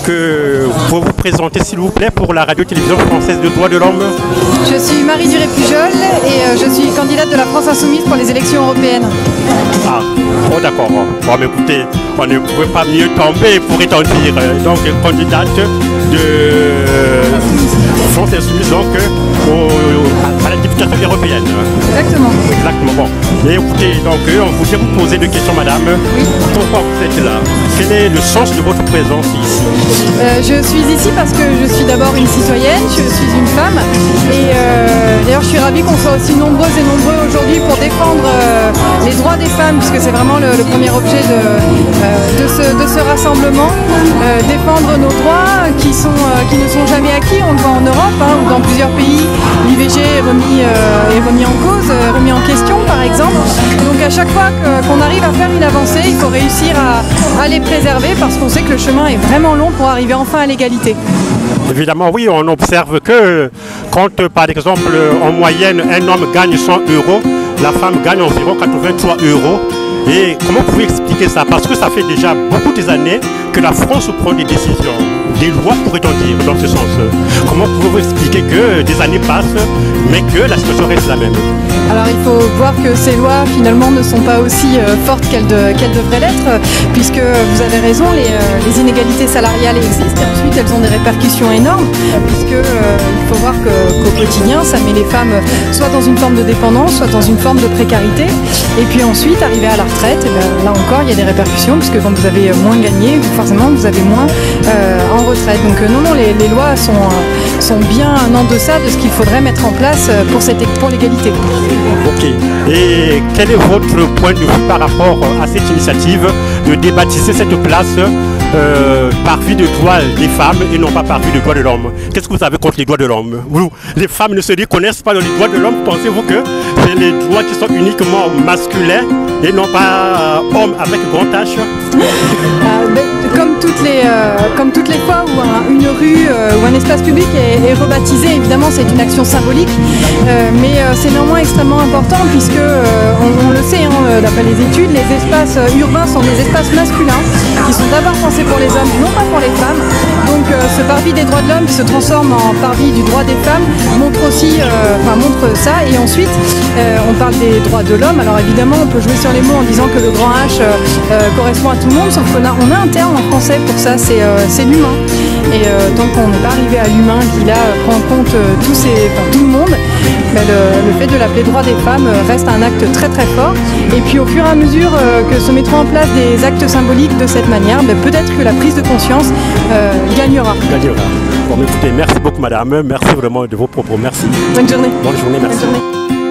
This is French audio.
que vous vous présentez s'il vous plaît pour la radio-télévision française de droits de l'homme? Je suis Marie Duré-Pujol et je suis candidate de la France Insoumise pour les élections européennes. Ah, oh d'accord. Bon, mais écoutez, on ne pouvait pas mieux tomber, pourrait-on dire. Donc, candidate de France Insoumise donc, à la députation européenne. Exactement. Exactement. Bon. Et écoutez, donc, on voudrait vous poser deux questions, madame. Oui. Pourquoi vous êtes là? Quel est le sens de votre présence ici? Je suis ici parce que je suis d'abord une citoyenne, je suis une femme et d'ailleurs je suis ravie qu'on soit aussi nombreuses et nombreux aujourd'hui pour défendre les droits des femmes puisque c'est vraiment le premier objet de ce rassemblement, défendre nos droits qui ne sont jamais acquis, on le voit en Europe ou dans plusieurs pays, l'IVG est remis en cause, remis en question par exemple, donc à chaque fois qu'on arrive à faire une avancée, il faut réussir à les préserver parce qu'on sait que le chemin est vraiment long pour arriver enfin à l'égalité. Évidemment, oui, on observe que quand, par exemple, en moyenne, un homme gagne 100 €, la femme gagne environ 83 €. Et comment vous pouvez expliquer ça? Parce que ça fait déjà beaucoup d'années que la France prend des décisions, des lois pourrait-on dire, dans ce sens. Comment pouvez-vous expliquer que des années passent, mais que la situation reste la même? Alors il faut voir que ces lois finalement ne sont pas aussi fortes qu'elles devraient l'être, puisque vous avez raison, les inégalités salariales existent et ensuite elles ont des répercussions énormes, puisque il faut voir qu'au quotidien ça met les femmes soit dans une forme de dépendance, soit dans une forme de précarité, et puis ensuite arriver à la retraite, et bien, là encore il y a des répercussions, puisque quand vous avez moins gagné, forcément vous avez moins en retraite. Donc non, les lois sont bien en deçà de ce qu'il faudrait mettre en place pour l'égalité. Ok. Et quel est votre point de vue par rapport à cette initiative de débaptiser cette place par vue de droits des femmes et non pas par vue de droits de l'homme? Qu'est-ce que vous avez contre les droits de l'homme? Les femmes ne se reconnaissent pas dans les droits de l'homme. Pensez-vous que c'est les droits qui sont uniquement masculins et non pas hommes avec grand H? Comme toutes les fois où une rue ou un espace public est rebaptisé, évidemment c'est une action symbolique, mais c'est néanmoins extrêmement important puisque on le sait, d'après les études, les espaces urbains sont des espaces masculins qui sont d'abord pensés pour les hommes, non pas pour les femmes. Donc ce parvis des droits de l'homme qui se transforme en parvis du droit des femmes montre ça. Et ensuite on parle des droits de l'homme. Alors évidemment on peut jouer sur les mots en disant que le grand H correspond à tout le monde, sauf qu'on a un terme en français pour ça, c'est l'humain. Et tant qu'on n'est pas arrivé à l'humain qui là prend en compte tout le monde, le fait de l'appeler droit des femmes reste un acte très très fort. Et puis au fur et à mesure que se mettront en place des actes symboliques de cette manière, peut-être que la prise de conscience gagnera. Bon, écoutez, merci beaucoup madame, merci vraiment de vos propos, merci. Bonne journée. Bonne journée, merci. Bonne journée.